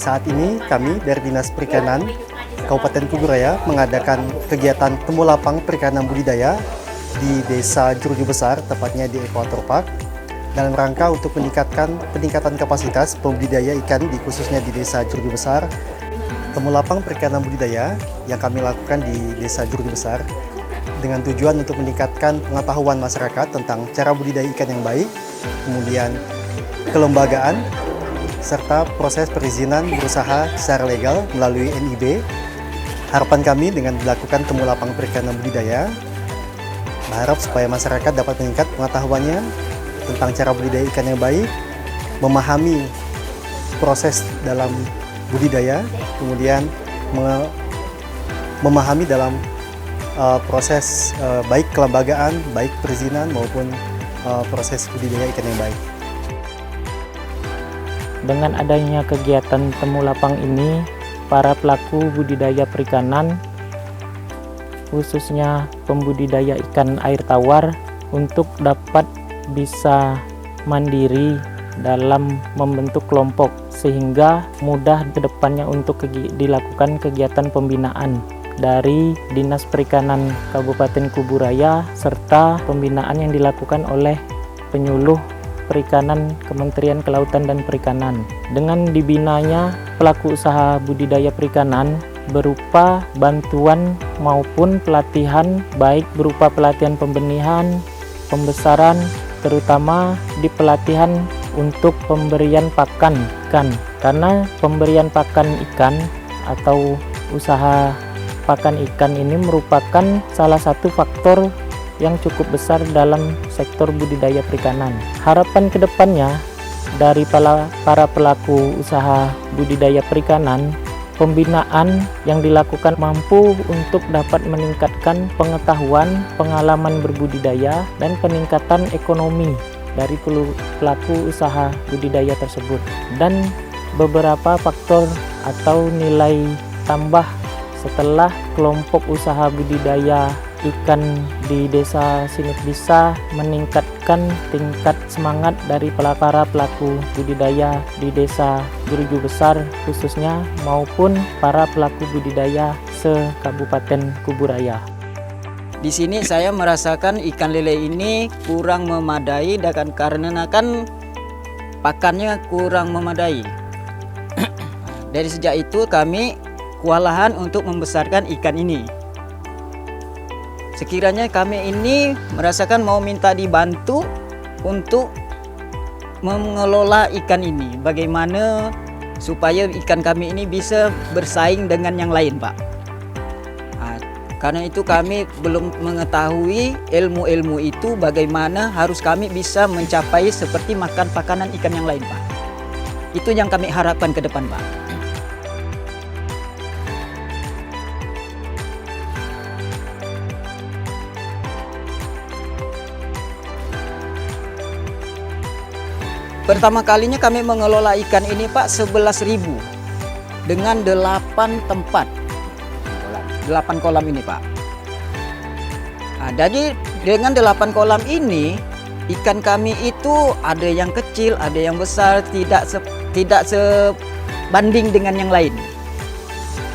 Saat ini kami dari Dinas Perikanan Kabupaten Kuburaya mengadakan kegiatan temu lapang perikanan budidaya di Desa Jeruju Besar, tepatnya di Equator Park, dalam rangka untuk peningkatan kapasitas pembudidaya ikan khususnya di Desa Jeruju Besar. Temu lapang perikanan budidaya yang kami lakukan di Desa Jeruju Besar dengan tujuan untuk meningkatkan pengetahuan masyarakat tentang cara budidaya ikan yang baik, kemudian kelembagaan, serta proses perizinan berusaha secara legal melalui NIB. Harapan kami dengan dilakukan temu lapang perikanan budidaya, berharap supaya masyarakat dapat meningkat pengetahuannya tentang cara budidaya ikan yang baik, memahami proses dalam budidaya, kemudian memahami dalam proses baik kelembagaan, baik perizinan maupun proses budidaya ikan yang baik. Dengan adanya kegiatan temu lapang ini, para pelaku budidaya perikanan, khususnya pembudidaya ikan air tawar, untuk dapat bisa mandiri dalam membentuk kelompok, sehingga mudah ke depannya untuk dilakukan kegiatan pembinaan dari Dinas Perikanan Kabupaten Kuburaya, serta pembinaan yang dilakukan oleh penyuluh Perikanan Kementerian Kelautan dan Perikanan. Dengan dibinanya pelaku usaha budidaya perikanan berupa bantuan maupun pelatihan, baik berupa pelatihan pembenihan, pembesaran, terutama di pelatihan untuk pemberian pakan ikan. Karena pemberian pakan ikan atau usaha pakan ikan ini merupakan salah satu faktor yang cukup besar dalam sektor budidaya perikanan. Harapan kedepannya dari para pelaku usaha budidaya perikanan, pembinaan yang dilakukan mampu untuk dapat meningkatkan pengetahuan, pengalaman berbudidaya, dan peningkatan ekonomi dari pelaku usaha budidaya tersebut. Dan beberapa faktor atau nilai tambah setelah kelompok usaha budidaya ikan di desa sini bisa meningkatkan tingkat semangat dari para pelaku budidaya di Desa Jeruju Besar khususnya, maupun para pelaku budidaya se-Kabupaten Kuburaya. Di sini saya merasakan ikan lele ini kurang memadai karena pakannya kurang memadai. Dari sejak itu kami kewalahan untuk membesarkan ikan ini. Sekiranya kami ini merasakan mau minta dibantu untuk mengelola ikan ini, bagaimana supaya ikan kami ini bisa bersaing dengan yang lain, Pak. Karena itu kami belum mengetahui ilmu-ilmu itu, bagaimana harus kami bisa mencapai seperti makan pakanan ikan yang lain, Pak. Itu yang kami harapkan ke depan, Pak. Pertama kalinya kami mengelola ikan ini, Pak, 11.000 dengan 8 tempat, 8 kolam ini, Pak. Jadi dengan 8 kolam ini ikan kami itu ada yang kecil, ada yang besar, tidak sebanding dengan yang lain.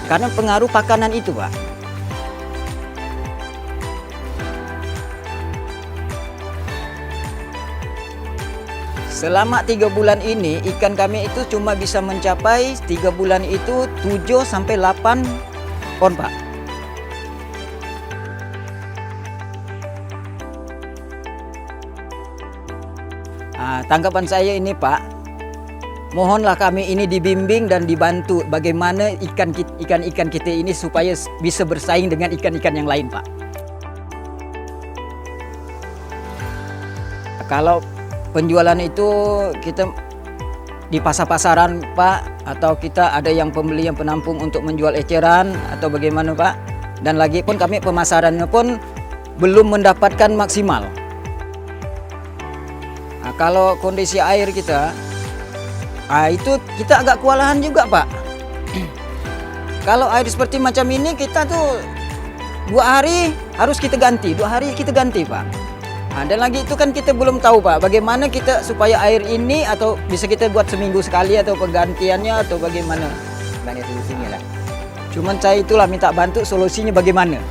Karena pengaruh pakanan itu, Pak. Selama 3 bulan ini ikan kami itu cuma bisa mencapai 3 bulan itu 7-8 ton, Pak. Tanggapan saya ini, Pak, mohonlah kami ini dibimbing dan dibantu bagaimana ikan-ikan kita ini supaya bisa bersaing dengan ikan-ikan yang lain, Pak. Kalau penjualan itu kita di pasar-pasaran, Pak, atau kita ada yang pembeli yang penampung untuk menjual eceran atau bagaimana, Pak. Dan lagi pun kami pemasarannya pun belum mendapatkan maksimal. Kalau kondisi air kita, itu kita agak kewalahan juga, Pak. Kalau air seperti macam ini kita tuh 2 hari harus kita ganti, 2 hari kita ganti, Pak. Dan lagi itu kan kita belum tahu Pak, bagaimana kita supaya air ini atau bisa kita buat seminggu sekali atau penggantiannya atau bagaimana. Banyak solusinya lah. Cuman saya itulah minta bantu solusinya bagaimana.